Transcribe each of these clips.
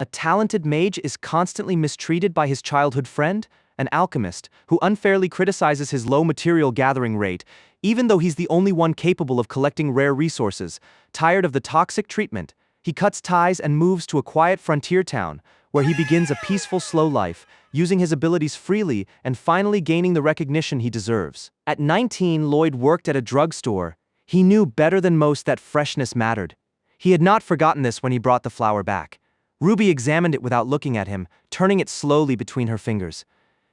A talented mage is constantly mistreated by his childhood friend, an alchemist, who unfairly criticizes his low material gathering rate, even though he's the only one capable of collecting rare resources. Tired of the toxic treatment, he cuts ties and moves to a quiet frontier town, where he begins a peaceful, slow life, using his abilities freely and finally gaining the recognition he deserves. At 19, Lloyd worked at a drugstore. He knew better than most that freshness mattered. He had not forgotten this when he brought the flower back. Ruby examined it without looking at him, turning it slowly between her fingers.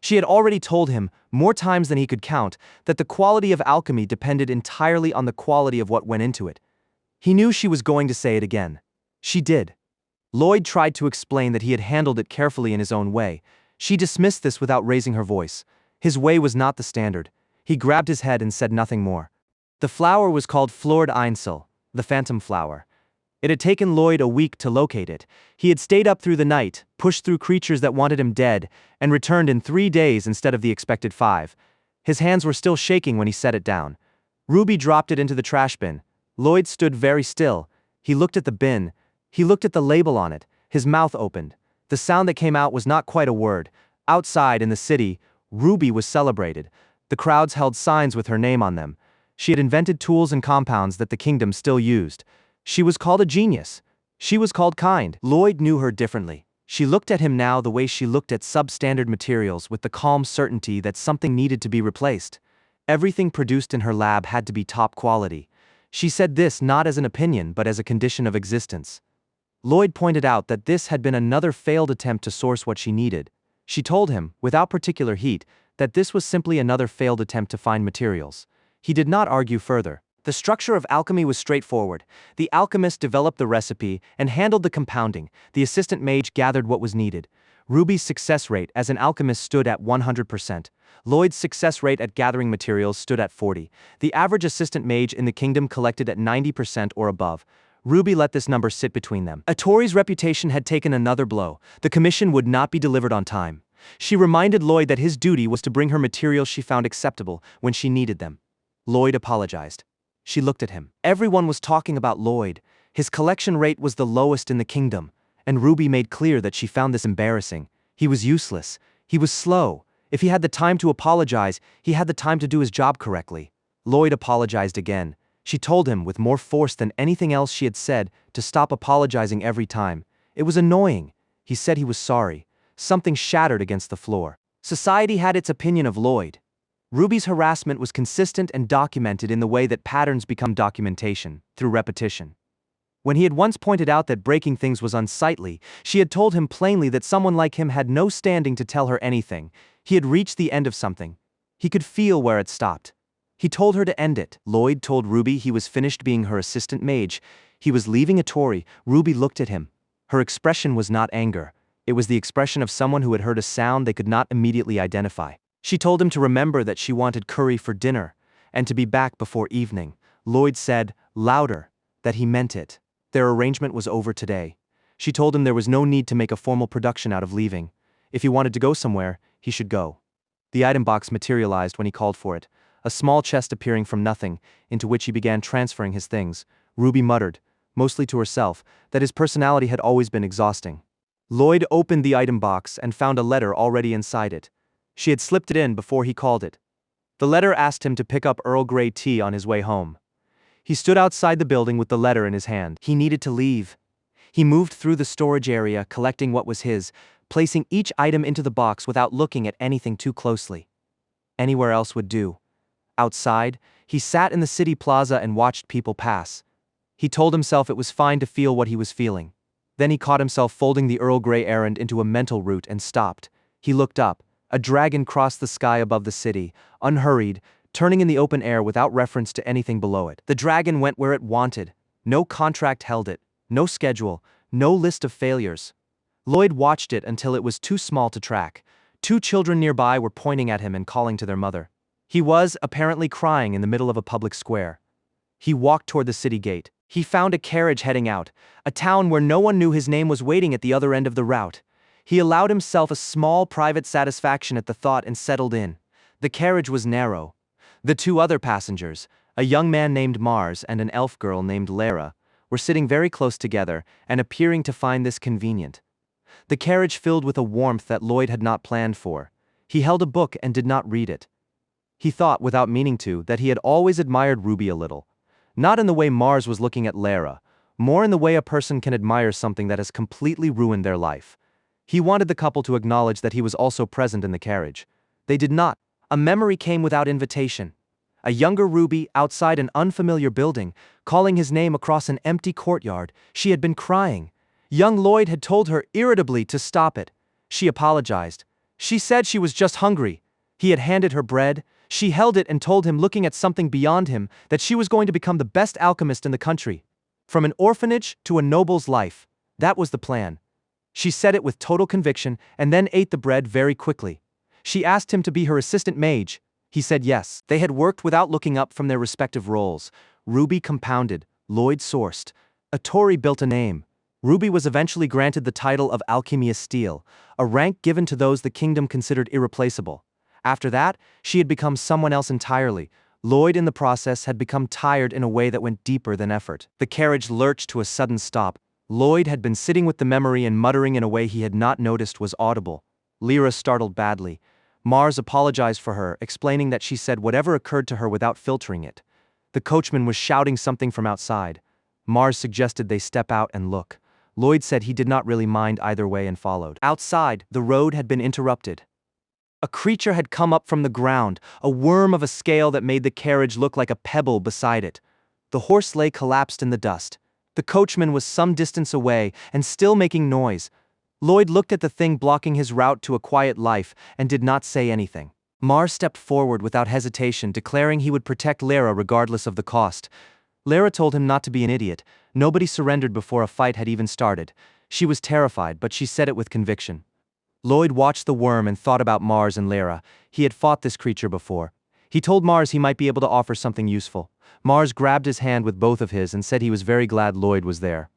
She had already told him, more times than he could count, that the quality of alchemy depended entirely on the quality of what went into it. He knew she was going to say it again. She did. Lloyd tried to explain that he had handled it carefully in his own way. She dismissed this without raising her voice. His way was not the standard. He grabbed his head and said nothing more. The flower was called Florid Einsel, the phantom flower. It had taken Lloyd a week to locate it. He had stayed up through the night, pushed through creatures that wanted him dead, and returned in 3 days instead of the expected 5. His hands were still shaking when he set it down. Ruby dropped it into the trash bin. Lloyd stood very still. He looked at the bin. He looked at the label on it. His mouth opened. The sound that came out was not quite a word. Outside, in the city, Ruby was celebrated. The crowds held signs with her name on them. She had invented tools and compounds that the kingdom still used. She was called a genius. She was called kind. Lloyd knew her differently. She looked at him now the way she looked at substandard materials, with the calm certainty that something needed to be replaced. Everything produced in her lab had to be top quality. She said this not as an opinion but as a condition of existence. Lloyd pointed out that this had been another failed attempt to source what she needed. She told him, without particular heat, that this was simply another failed attempt to find materials. He did not argue further. The structure of alchemy was straightforward. The alchemist developed the recipe and handled the compounding. The assistant mage gathered what was needed. Ruby's success rate as an alchemist stood at 100%. Lloyd's success rate at gathering materials stood at 40%. The average assistant mage in the kingdom collected at 90% or above. Ruby let this number sit between them. Atori's reputation had taken another blow. The commission would not be delivered on time. She reminded Lloyd that his duty was to bring her materials she found acceptable when she needed them. Lloyd apologized. She looked at him. Everyone was talking about Lloyd. His collection rate was the lowest in the kingdom, and Ruby made clear that she found this embarrassing. He was useless. He was slow. If he had the time to apologize, he had the time to do his job correctly. Lloyd apologized again. She told him, with more force than anything else she had said, to stop apologizing every time. It was annoying. He said he was sorry. Something shattered against the floor. Society had its opinion of Lloyd. Ruby's harassment was consistent and documented in the way that patterns become documentation, through repetition. When he had once pointed out that breaking things was unsightly, she had told him plainly that someone like him had no standing to tell her anything. He had reached the end of something. He could feel where it stopped. He told her to end it. Lloyd told Ruby he was finished being her assistant mage. He was leaving Atori. Ruby looked at him. Her expression was not anger. It was the expression of someone who had heard a sound they could not immediately identify. She told him to remember that she wanted curry for dinner, and to be back before evening. Lloyd said, louder, that he meant it. Their arrangement was over today. She told him there was no need to make a formal production out of leaving. If he wanted to go somewhere, he should go. The item box materialized when he called for it, a small chest appearing from nothing, into which he began transferring his things. Ruby muttered, mostly to herself, that his personality had always been exhausting. Lloyd opened the item box and found a letter already inside it. She had slipped it in before he called it. The letter asked him to pick up Earl Grey tea on his way home. He stood outside the building with the letter in his hand. He needed to leave. He moved through the storage area, collecting what was his, placing each item into the box without looking at anything too closely. Anywhere else would do. Outside, he sat in the city plaza and watched people pass. He told himself it was fine to feel what he was feeling. Then he caught himself folding the Earl Grey errand into a mental route and stopped. He looked up. A dragon crossed the sky above the city, unhurried, turning in the open air without reference to anything below it. The dragon went where it wanted. No contract held it, no schedule, no list of failures. Lloyd watched it until it was too small to track. 2 children nearby were pointing at him and calling to their mother. He was, apparently, crying in the middle of a public square. He walked toward the city gate. He found a carriage heading out. A town where no one knew his name was waiting at the other end of the route. He allowed himself a small private satisfaction at the thought and settled in. The carriage was narrow. The 2 other passengers, a young man named Mars and an elf girl named Lara, were sitting very close together and appearing to find this convenient. the carriage filled with a warmth that Lloyd had not planned for. He held a book and did not read it. He thought, without meaning to, that he had always admired Ruby a little. Not in the way Mars was looking at Lara, more in the way a person can admire something that has completely ruined their life. He wanted the couple to acknowledge that he was also present in the carriage. They did not. A memory came without invitation. A younger Ruby outside an unfamiliar building, calling his name across an empty courtyard. She had been crying. Young Lloyd had told her irritably to stop it. She apologized. She said she was just hungry. He had handed her bread. She held it and told him, looking at something beyond him, that she was going to become the best alchemist in the country. From an orphanage to a noble's life. That was the plan. She said it with total conviction and then ate the bread very quickly. She asked him to be her assistant mage. He said yes. They had worked without looking up from their respective roles. Ruby compounded. Lloyd sourced. Atori built a name. Ruby was eventually granted the title of alchemist, a rank given to those the kingdom considered irreplaceable. After that, she had become someone else entirely. Lloyd in the process had become tired in a way that went deeper than effort. The carriage lurched to a sudden stop. Lloyd had been sitting with the memory and muttering in a way he had not noticed was audible. Lyra startled badly. Mars apologized for her, explaining that she said whatever occurred to her without filtering it. The coachman was shouting something from outside. Mars suggested they step out and look. Lloyd said he did not really mind either way and followed. Outside, the road had been interrupted. A creature had come up from the ground, a worm of a scale that made the carriage look like a pebble beside it. The horse lay collapsed in the dust. The coachman was some distance away and still making noise. Lloyd looked at the thing blocking his route to a quiet life and did not say anything. Mars stepped forward without hesitation, declaring he would protect Lara regardless of the cost. Lara told him not to be an idiot. Nobody surrendered before a fight had even started. She was terrified, but she said it with conviction. Lloyd watched the worm and thought about Mars and Lara. He had fought this creature before. He told Mars he might be able to offer something useful. Mars grabbed his hand with both of his and said he was very glad Lloyd was there.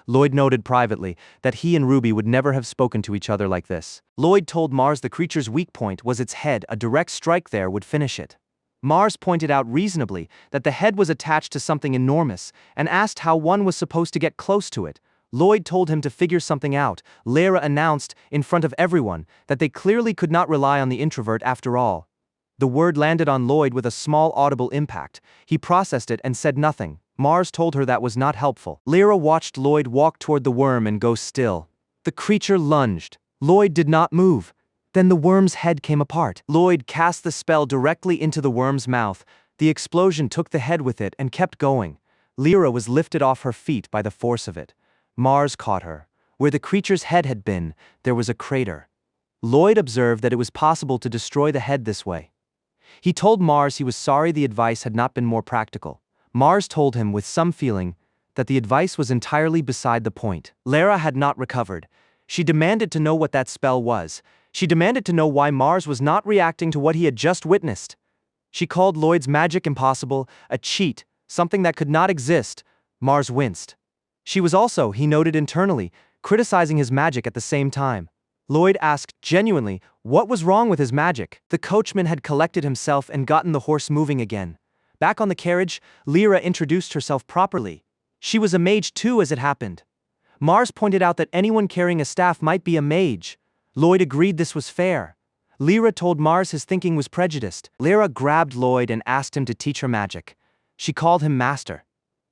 Lloyd noted privately that he and Ruby would never have spoken to each other like this. Lloyd told Mars the creature's weak point was its head. A direct strike there would finish it. Mars pointed out reasonably that the head was attached to something enormous and asked how one was supposed to get close to it. Lloyd told him to figure something out. Lara announced, in front of everyone, that they clearly could not rely on the introvert after all. The word landed on Lloyd with a small audible impact. He processed it and said nothing. Mars told her that was not helpful. Lara watched Lloyd walk toward the worm and go still. The creature lunged. Lloyd did not move. Then the worm's head came apart. Lloyd cast the spell directly into the worm's mouth. The explosion took the head with it and kept going. Lara was lifted off her feet by the force of it. Mars caught her. Where the creature's head had been, there was a crater. Lloyd observed that it was possible to destroy the head this way. He told Mars he was sorry the advice had not been more practical. Mars told him with some feeling that the advice was entirely beside the point. Lara had not recovered. She demanded to know what that spell was. She demanded to know why Mars was not reacting to what he had just witnessed. She called Lloyd's magic impossible, a cheat, something that could not exist. Mars winced. She was also, he noted internally, criticizing his magic at the same time. Lloyd asked, genuinely, what was wrong with his magic? The coachman had collected himself and gotten the horse moving again. Back on the carriage, Lara introduced herself properly. She was a mage too, as it happened. Mars pointed out that anyone carrying a staff might be a mage. Lloyd agreed this was fair. Lara told Mars his thinking was prejudiced. Lara grabbed Lloyd and asked him to teach her magic. She called him master.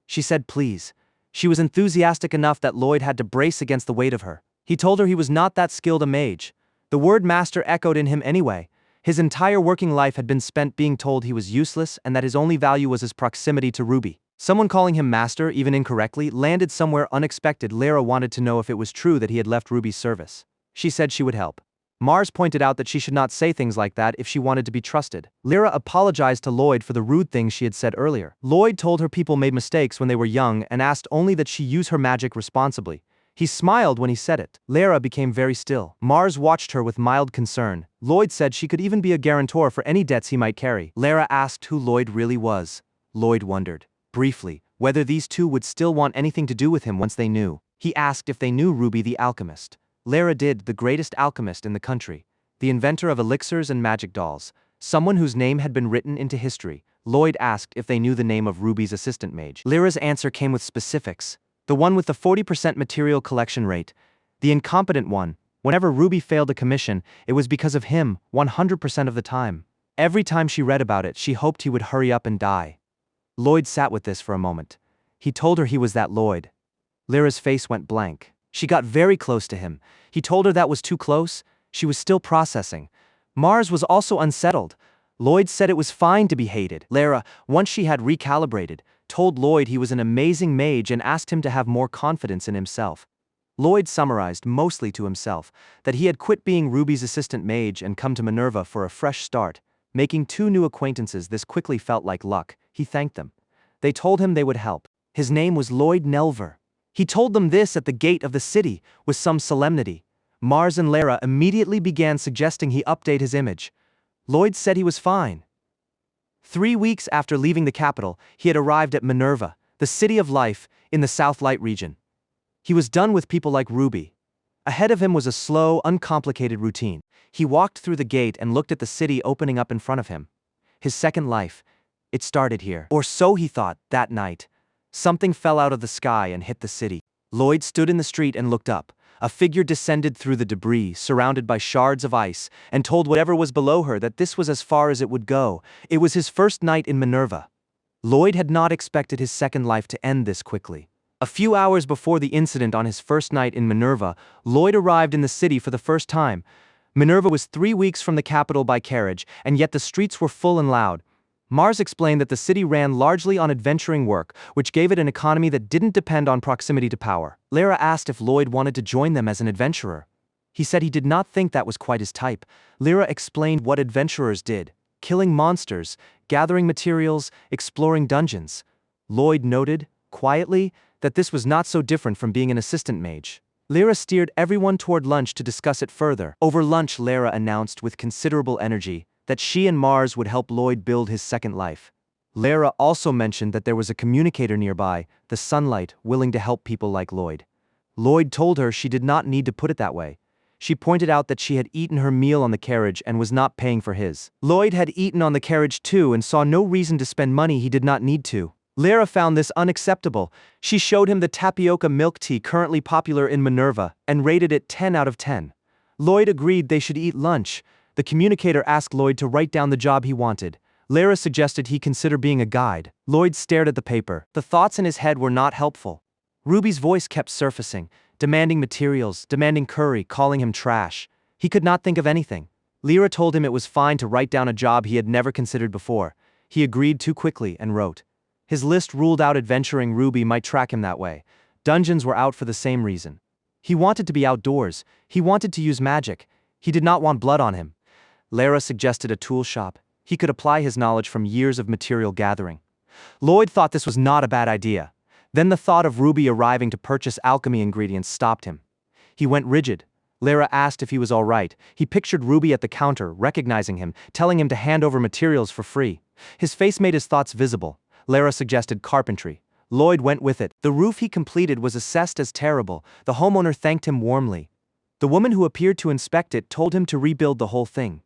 She said please. She was enthusiastic enough that Lloyd had to brace against the weight of her. He told her he was not that skilled a mage. The word master echoed in him anyway. His entire working life had been spent being told he was useless and that his only value was his proximity to Ruby. Someone calling him master, even incorrectly, landed somewhere unexpected. Lara wanted to know if it was true that he had left Ruby's service. She said she would help. Mars pointed out that she should not say things like that if she wanted to be trusted. Lara apologized to Lloyd for the rude things she had said earlier. Lloyd told her people made mistakes when they were young and asked only that she use her magic responsibly. He smiled when he said it. Lara became very still. Mars watched her with mild concern. Lloyd said she could even be a guarantor for any debts he might carry. Lara asked who Lloyd really was. Lloyd wondered, briefly, whether these two would still want anything to do with him once they knew. He asked if they knew Ruby the alchemist. Lara did, the greatest alchemist in the country, the inventor of elixirs and magic dolls, someone whose name had been written into history. Lloyd asked if they knew the name of Ruby's assistant mage. Lara's answer came with specifics. The one with the 40% material collection rate. The incompetent one, Whenever Ruby failed a commission, it was because of him, 100% of the time. Every time she read about it, she hoped he would hurry up and die. Lloyd sat with this for a moment. He told her he was that Lloyd. Lyra's face went blank. She got very close to him. He told her that was too close. She was still processing. Mars was also unsettled. Lloyd said it was fine to be hated. Lyra, once she had recalibrated, told Lloyd he was an amazing mage and asked him to have more confidence in himself. Lloyd summarized, mostly to himself, that he had quit being Ruby's assistant mage and come to Manurva for a fresh start. Making 2 new acquaintances this quickly felt like luck. He thanked them. They told him they would help. His name was Lloyd Nelver. He told them this at the gate of the city, with some solemnity. Mars and Lyra immediately began suggesting he update his image. Lloyd said he was fine. 3 weeks after leaving the capital, he had arrived at Manurva, the city of life, in the South Light region. He was done with people like Ruby. Ahead of him was a slow, uncomplicated routine. He walked through the gate and looked at the city opening up in front of him. His second life. It started here. Or so he thought, that night. Something fell out of the sky and hit the city. Lloyd stood in the street and looked up. A figure descended through the debris, surrounded by shards of ice, and told whatever was below her that this was as far as it would go. It was his first night in Manurva. Lloyd had not expected his second life to end this quickly. A few hours before the incident on his first night in Manurva, Lloyd arrived in the city for the first time. Manurva was 3 weeks from the capital by carriage, and yet the streets were full and loud. Mars explained that the city ran largely on adventuring work, which gave it an economy that didn't depend on proximity to power. Lyra asked if Lloyd wanted to join them as an adventurer. He said he did not think that was quite his type. Lyra explained what adventurers did: killing monsters, gathering materials, exploring dungeons. Lloyd noted, quietly, that this was not so different from being an assistant mage. Lyra steered everyone toward lunch to discuss it further. Over lunch, Lyra announced with considerable energy that she and Mars would help Lloyd build his second life. Lyra also mentioned that there was a communicator nearby, the Sunlight, willing to help people like Lloyd. Lloyd told her she did not need to put it that way. She pointed out that she had eaten her meal on the carriage and was not paying for his. Lloyd had eaten on the carriage too and saw no reason to spend money he did not need to. Lyra found this unacceptable. She showed him the tapioca milk tea currently popular in Manurva and rated it 10 out of 10. Lloyd agreed they should eat lunch. The communicator asked Lloyd to write down the job he wanted. Lyra suggested he consider being a guide. Lloyd stared at the paper. The thoughts in his head were not helpful. Ruby's voice kept surfacing, demanding materials, demanding curry, calling him trash. He could not think of anything. Lyra told him it was fine to write down a job he had never considered before. He agreed too quickly and wrote. His list ruled out adventuring. Ruby might track him that way. Dungeons were out for the same reason. He wanted to be outdoors. He wanted to use magic. He did not want blood on him. Lyra suggested a tool shop. He could apply his knowledge from years of material gathering. Lloyd thought this was not a bad idea. Then the thought of Ruby arriving to purchase alchemy ingredients stopped him. He went rigid. Lyra asked if he was all right. He pictured Ruby at the counter, recognizing him, telling him to hand over materials for free. His face made his thoughts visible. Lyra suggested carpentry. Lloyd went with it. The roof he completed was assessed as terrible. The homeowner thanked him warmly. The woman who appeared to inspect it told him to rebuild the whole thing.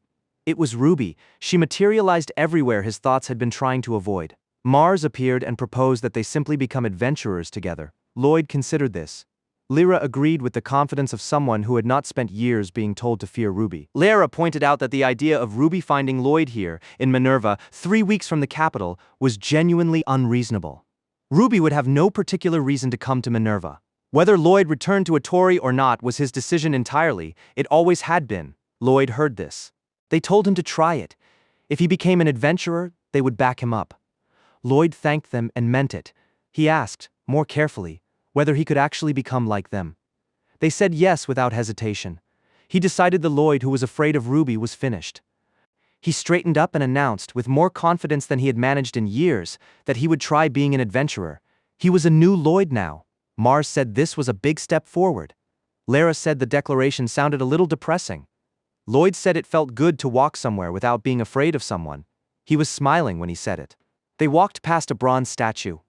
It was Ruby. She materialized everywhere his thoughts had been trying to avoid. Mars appeared and proposed that they simply become adventurers together. Lloyd considered this. Lyra agreed with the confidence of someone who had not spent years being told to fear Ruby. Lyra pointed out that the idea of Ruby finding Lloyd here, in Manurva, 3 weeks from the capital, was genuinely unreasonable. Ruby would have no particular reason to come to Manurva. Whether Lloyd returned to Otori or not was his decision entirely. It always had been. Lloyd heard this. They told him to try it. If he became an adventurer, they would back him up. Lloyd thanked them and meant it. He asked, more carefully, whether he could actually become like them. They said yes without hesitation. He decided the Lloyd who was afraid of Ruby was finished. He straightened up and announced, with more confidence than he had managed in years, that he would try being an adventurer. He was a new Lloyd now. Mars said this was a big step forward. Lyra said the declaration sounded a little depressing. Lloyd said it felt good to walk somewhere without being afraid of someone. He was smiling when he said it. They walked past a bronze statue.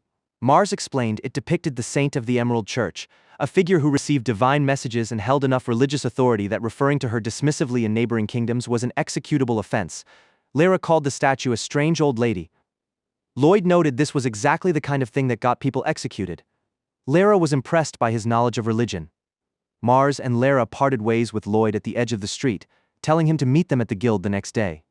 Mars explained it depicted the saint of the Emerald Church, a figure who received divine messages and held enough religious authority that referring to her dismissively in neighboring kingdoms was an executable offense. Lyra called the statue a strange old lady. Lloyd noted this was exactly the kind of thing that got people executed. Lyra was impressed by his knowledge of religion. Mars and Lara parted ways with Lloyd at the edge of the street, telling him to meet them at the guild the next day.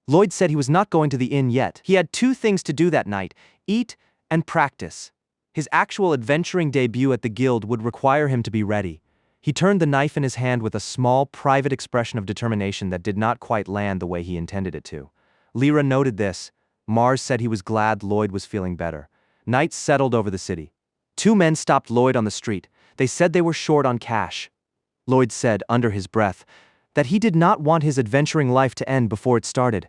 Lloyd said he was not going to the inn yet. He had 2 things to do that night: eat and practice. His actual adventuring debut at the guild would require him to be ready. He turned the knife in his hand with a small, private expression of determination that did not quite land the way he intended it to. Lyra noted this. Mars said he was glad Lloyd was feeling better. Night settled over the city. 2 men stopped Lloyd on the street. They said they were short on cash. Lloyd said, under his breath, that he did not want his adventuring life to end before it started.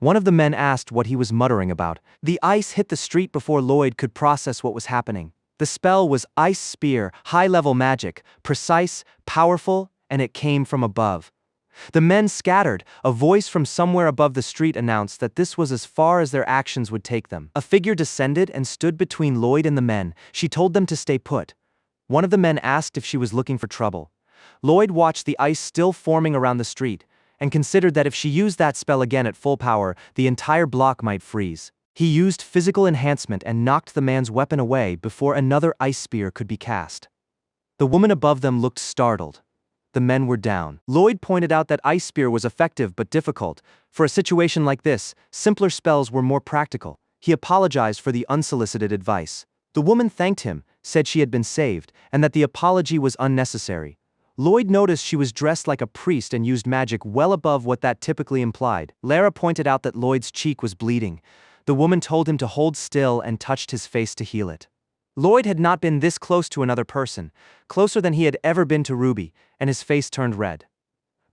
One of the men asked what he was muttering about. The ice hit the street before Lloyd could process what was happening. The spell was Ice Spear, high-level magic, precise, powerful, and it came from above. The men scattered. A voice from somewhere above the street announced that this was as far as their actions would take them. A figure descended and stood between Lloyd and the men. She told them to stay put. One of the men asked if she was looking for trouble. Lloyd watched the ice still forming around the street, and considered that if she used that spell again at full power, the entire block might freeze. He used physical enhancement and knocked the man's weapon away before another ice spear could be cast. The woman above them looked startled. The men were down. Lloyd pointed out that Ice Spear was effective but difficult. For a situation like this, simpler spells were more practical. He apologized for the unsolicited advice. The woman thanked him, said she had been saved, and that the apology was unnecessary. Lloyd noticed she was dressed like a priest and used magic well above what that typically implied. Lara pointed out that Lloyd's cheek was bleeding. The woman told him to hold still and touched his face to heal it. Lloyd had not been this close to another person, closer than he had ever been to Ruby, and his face turned red.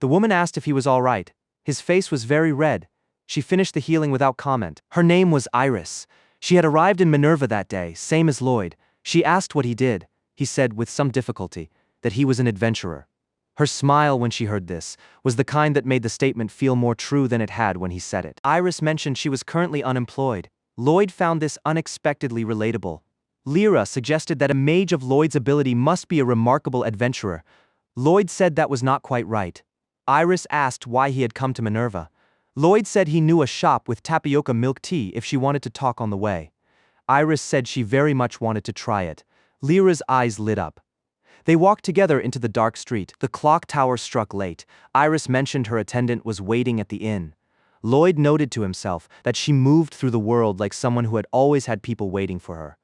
The woman asked if he was all right. His face was very red. She finished the healing without comment. Her name was Iris. She had arrived in Manurva that day, same as Lloyd. She asked what he did. He said, with some difficulty, that he was an adventurer. Her smile when she heard this was the kind that made the statement feel more true than it had when he said it. Iris mentioned she was currently unemployed. Lloyd found this unexpectedly relatable. Lyra suggested that a mage of Lloyd's ability must be a remarkable adventurer. Lloyd said that was not quite right. Iris asked why he had come to Manurva. Lloyd said he knew a shop with tapioca milk tea if she wanted to talk on the way. Iris said she very much wanted to try it. Lyra's eyes lit up. They walked together into the dark street. The clock tower struck late. Iris mentioned her attendant was waiting at the inn. Lloyd noted to himself that she moved through the world like someone who had always had people waiting for her.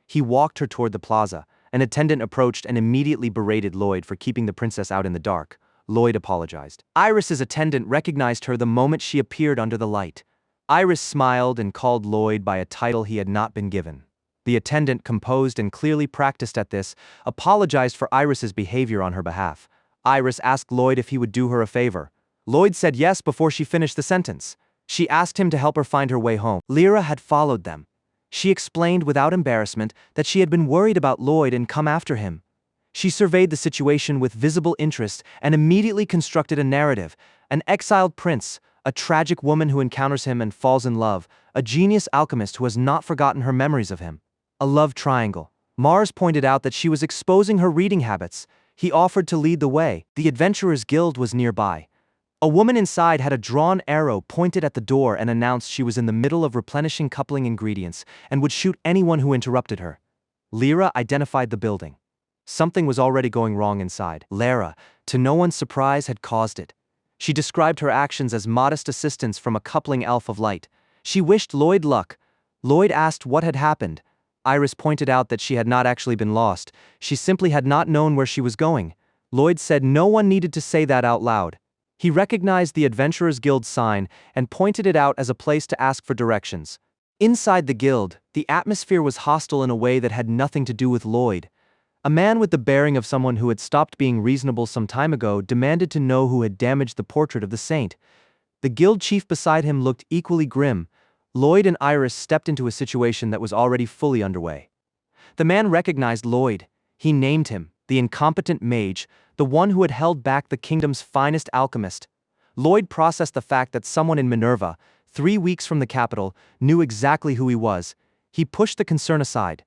He walked her toward the plaza. An attendant approached and immediately berated Lloyd for keeping the princess out in the dark. Lloyd apologized. Iris's attendant recognized her the moment she appeared under the light. Iris smiled and called Lloyd by a title he had not been given. The attendant, composed and clearly practiced at this, apologized for Iris's behavior on her behalf. Iris asked Lloyd if he would do her a favor. Lloyd said yes before she finished the sentence. She asked him to help her find her way home. Lyra had followed them. She explained without embarrassment that she had been worried about Lloyd and come after him. She surveyed the situation with visible interest and immediately constructed a narrative: an exiled prince, a tragic woman who encounters him and falls in love, a genius alchemist who has not forgotten her memories of him. A love triangle. Mars pointed out that she was exposing her reading habits. He offered to lead the way. The Adventurers Guild was nearby. A woman inside had a drawn arrow pointed at the door and announced she was in the middle of replenishing coupling ingredients and would shoot anyone who interrupted her. Lyra identified the building. Something was already going wrong inside. Lara, to no one's surprise, had caused it. She described her actions as modest assistance from a coupling elf of light. She wished Lloyd luck. Lloyd asked what had happened. Iris pointed out that she had not actually been lost. She simply had not known where she was going. Lloyd said no one needed to say that out loud. He recognized the Adventurers Guild sign and pointed it out as a place to ask for directions. Inside the guild, the atmosphere was hostile in a way that had nothing to do with Lloyd. A man with the bearing of someone who had stopped being reasonable some time ago demanded to know who had damaged the portrait of the saint. The guild chief beside him looked equally grim. Lloyd and Iris stepped into a situation that was already fully underway. The man recognized Lloyd. He named him, the incompetent mage, the one who had held back the kingdom's finest alchemist. Lloyd processed the fact that someone in Manurva, 3 weeks from the capital, knew exactly who he was. He pushed the concern aside.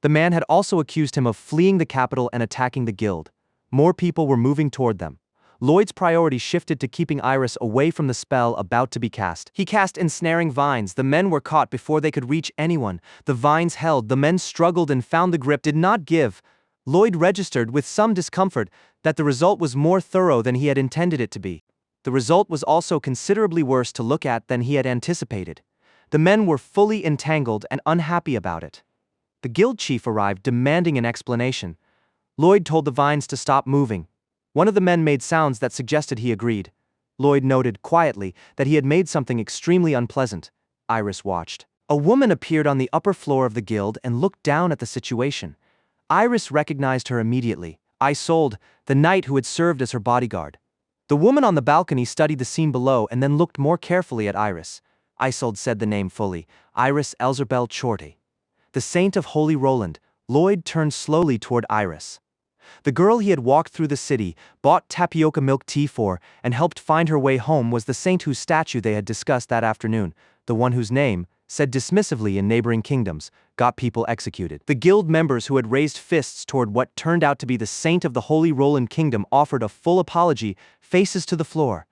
The man had also accused him of fleeing the capital and attacking the guild. More people were moving toward them. Lloyd's priority shifted to keeping Iris away from the spell about to be cast. He cast ensnaring vines. The men were caught before they could reach anyone. The vines held. The men struggled and found the grip did not give. Lloyd registered with some discomfort that the result was more thorough than he had intended it to be. The result was also considerably worse to look at than he had anticipated. The men were fully entangled and unhappy about it. The guild chief arrived demanding an explanation. Lloyd told the vines to stop moving. One of the men made sounds that suggested he agreed. Lloyd noted quietly that he had made something extremely unpleasant. Iris watched. A woman appeared on the upper floor of the guild and looked down at the situation. Iris recognized her immediately. Isolde, the knight who had served as her bodyguard. The woman on the balcony studied the scene below and then looked more carefully at Iris. Isolde said the name fully, Iris Elzerbel Chorte. The saint of Holy Roland. Lloyd turned slowly toward Iris. The girl he had walked through the city, bought tapioca milk tea for, and helped find her way home was the saint whose statue they had discussed that afternoon, the one whose name, said dismissively in neighboring kingdoms, got people executed. The guild members who had raised fists toward what turned out to be the saint of the Holy Roland Kingdom offered a full apology, faces to the floor.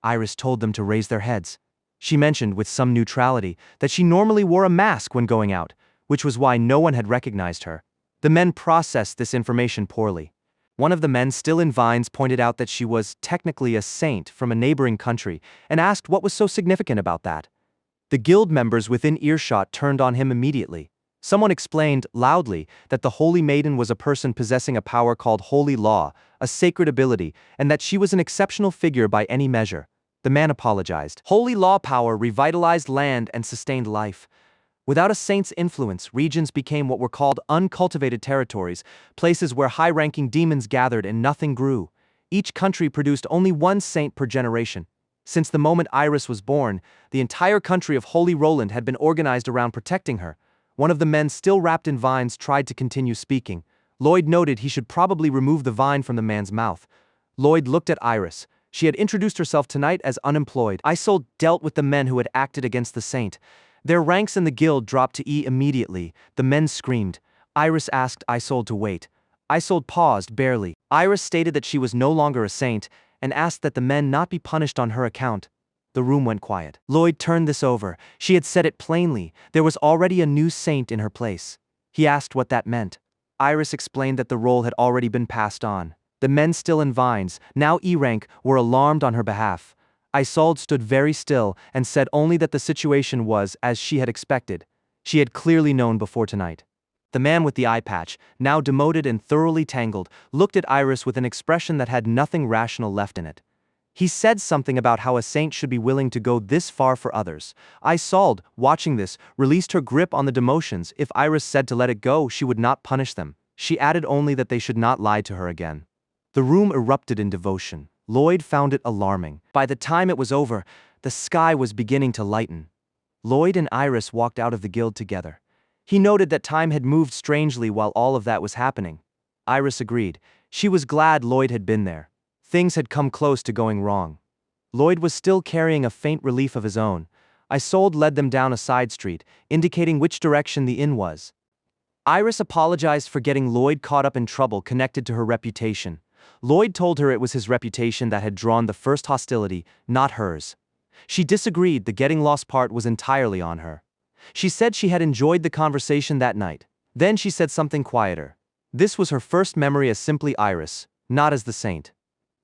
Iris told them to raise their heads. She mentioned with some neutrality that she normally wore a mask when going out, which was why no one had recognized her. The men processed this information poorly. One of the men still in vines pointed out that she was technically a saint from a neighboring country and asked what was so significant about that. The guild members within earshot turned on him immediately. Someone explained, loudly, that the Holy Maiden was a person possessing a power called Holy Law, a sacred ability, and that she was an exceptional figure by any measure. The man apologized. Holy Law power revitalized land and sustained life. Without a saint's influence, regions became what were called uncultivated territories, places where high-ranking demons gathered and nothing grew. Each country produced only one saint per generation. Since the moment Iris was born, the entire country of Holy Roland had been organized around protecting her. One of the men still wrapped in vines tried to continue speaking. Lloyd noted he should probably remove the vine from the man's mouth. Lloyd looked at Iris. She had introduced herself tonight as unemployed. Isolde dealt with the men who had acted against the saint. Their ranks in the guild dropped to E immediately. The men screamed. Iris asked Isolde to wait. Isolde paused barely. Iris stated that she was no longer a saint and asked that the men not be punished on her account. The room went quiet. Lloyd turned this over. She had said it plainly. There was already a new saint in her place. He asked what that meant. Iris explained that the role had already been passed on. The men still in vines, now E-rank, were alarmed on her behalf. Isolde stood very still and said only that the situation was as she had expected. She had clearly known before tonight. The man with the eye patch, now demoted and thoroughly tangled, looked at Iris with an expression that had nothing rational left in it. He said something about how a saint should be willing to go this far for others. Isolde, watching this, released her grip on the demotions. If Iris said to let it go, she would not punish them. She added only that they should not lie to her again. The room erupted in devotion. Lloyd found it alarming. By the time it was over, the sky was beginning to lighten. Lloyd and Iris walked out of the guild together. He noted that time had moved strangely while all of that was happening. Iris agreed. She was glad Lloyd had been there. Things had come close to going wrong. Lloyd was still carrying a faint relief of his own. Isolde led them down a side street, indicating which direction the inn was. Iris apologized for getting Lloyd caught up in trouble connected to her reputation. Lloyd told her it was his reputation that had drawn the first hostility, not hers. She disagreed. The getting lost part was entirely on her. She said she had enjoyed the conversation that night. Then she said something quieter. This was her first memory as simply Iris, not as the saint.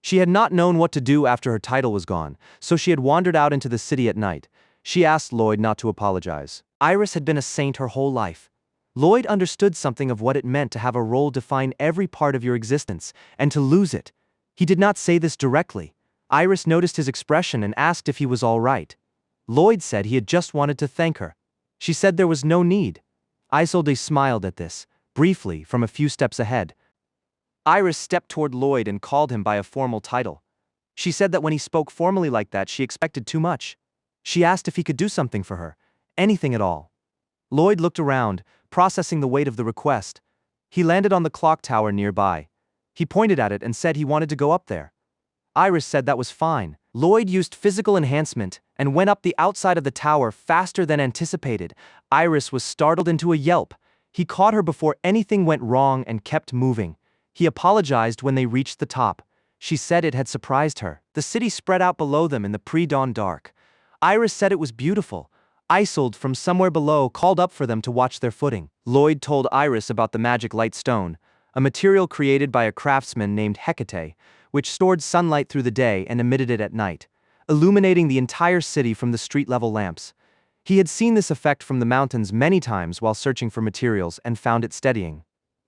She had not known what to do after her title was gone, so she had wandered out into the city at night. She asked Lloyd not to apologize. Iris had been a saint her whole life. Lloyd understood something of what it meant to have a role define every part of your existence, and to lose it. He did not say this directly. Iris noticed his expression and asked if he was all right. Lloyd said he had just wanted to thank her. She said there was no need. Isolde smiled at this, briefly, from a few steps ahead. Iris stepped toward Lloyd and called him by a formal title. She said that when he spoke formally like that, she expected too much. She asked if he could do something for her, anything at all. Lloyd looked around, processing the weight of the request. He landed on the clock tower nearby. He pointed at it and said he wanted to go up there. Iris said that was fine. Lloyd used physical enhancement and went up the outside of the tower faster than anticipated. Iris was startled into a yelp. He caught her before anything went wrong and kept moving. He apologized when they reached the top. She said it had surprised her. The city spread out below them in the pre-dawn dark. Iris said it was beautiful. Isolde from somewhere below called up for them to watch their footing. Lloyd told Iris about the magic light stone. a material created by a craftsman named Hikui, which stored sunlight through the day and emitted it at night, illuminating the entire city from the street-level lamps. He had seen this effect from the mountains many times while searching for materials and found it steadying.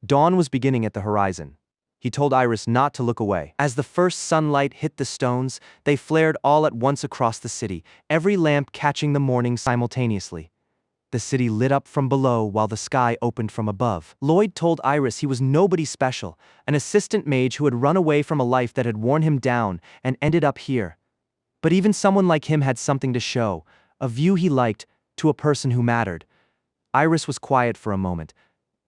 Dawn was beginning at the horizon. He told Iris not to look away. As the first sunlight hit the stones, they flared all at once across the city, every lamp catching the morning simultaneously. The city lit up from below while the sky opened from above. Lloyd told Iris he was nobody special, an assistant mage who had run away from a life that had worn him down and ended up here. But even someone like him had something to show, a view he liked, to a person who mattered. Iris was quiet for a moment.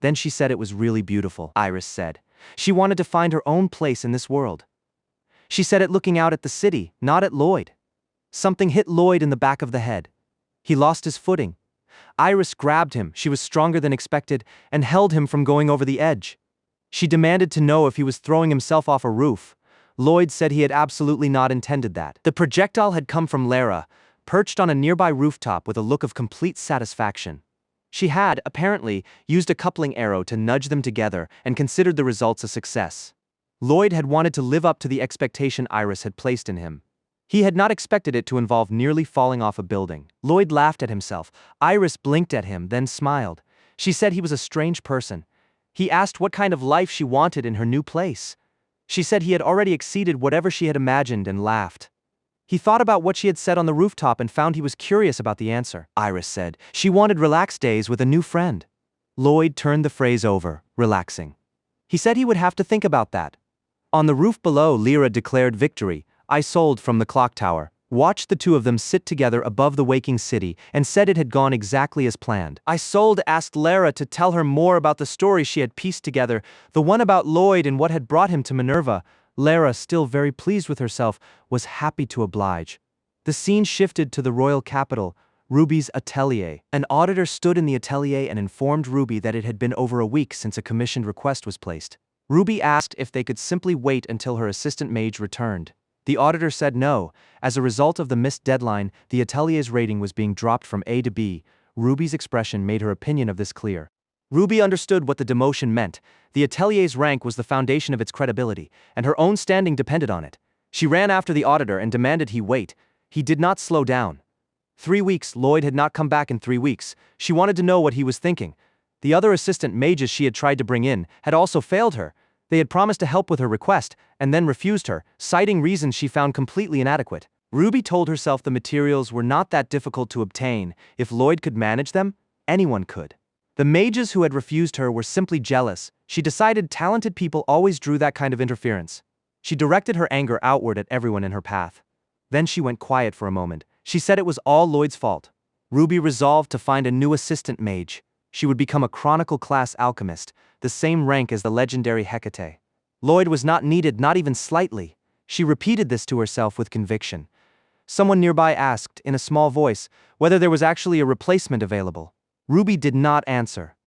Then she said it was really beautiful, Iris said. She wanted to find her own place in this world. She said it looking out at the city, not at Lloyd. Something hit Lloyd in the back of the head. He lost his footing. Iris grabbed him, she was stronger than expected, and held him from going over the edge. She demanded to know if he was throwing himself off a roof. Lloyd said he had absolutely not intended that. The projectile had come from Lara, perched on a nearby rooftop with a look of complete satisfaction. She had, apparently, used a coupling arrow to nudge them together and considered the results a success. Lloyd had wanted to live up to the expectation Iris had placed in him. He had not expected it to involve nearly falling off a building. Lloyd laughed at himself. Iris blinked at him, then smiled. She said he was a strange person. He asked what kind of life she wanted in her new place. She said he had already exceeded whatever she had imagined and laughed. He thought about what she had said on the rooftop and found he was curious about the answer. Iris said she wanted relaxed days with a new friend. Lloyd turned the phrase over, relaxing. He said he would have to think about that. On the roof below, Lyra declared victory. I sold from the clock tower, watched the two of them sit together above the waking city, and said it had gone exactly as planned. I sold asked Lara to tell her more about the story she had pieced together, the one about Lloyd and what had brought him to Manurva. Lara, still very pleased with herself, was happy to oblige. The scene shifted to the royal capital, Ruby's atelier. An auditor stood in the atelier and informed Ruby that it had been over a week since a commissioned request was placed. Ruby asked if they could simply wait until her assistant mage returned. The auditor said no. As a result of the missed deadline, the atelier's rating was being dropped from A to B. Ruby's expression made her opinion of this clear. Ruby understood what the demotion meant. The atelier's rank was the foundation of its credibility, and her own standing depended on it. She ran after the auditor and demanded he wait. He did not slow down. 3 weeks, Lloyd had not come back in 3 weeks. She wanted to know what he was thinking. The other assistant mages she had tried to bring in had also failed her. They had promised to help with her request, and then refused her, citing reasons she found completely inadequate. Ruby told herself the materials were not that difficult to obtain. If Lloyd could manage them, anyone could. The mages who had refused her were simply jealous. She decided talented people always drew that kind of interference. She directed her anger outward at everyone in her path. Then she went quiet for a moment. She said it was all Lloyd's fault. Ruby resolved to find a new assistant mage. She would become a chronicle-class alchemist, the same rank as the legendary Hikui. Lloyd was not needed, not even slightly. She repeated this to herself with conviction. Someone nearby asked, in a small voice, whether there was actually a replacement available. Ruby did not answer.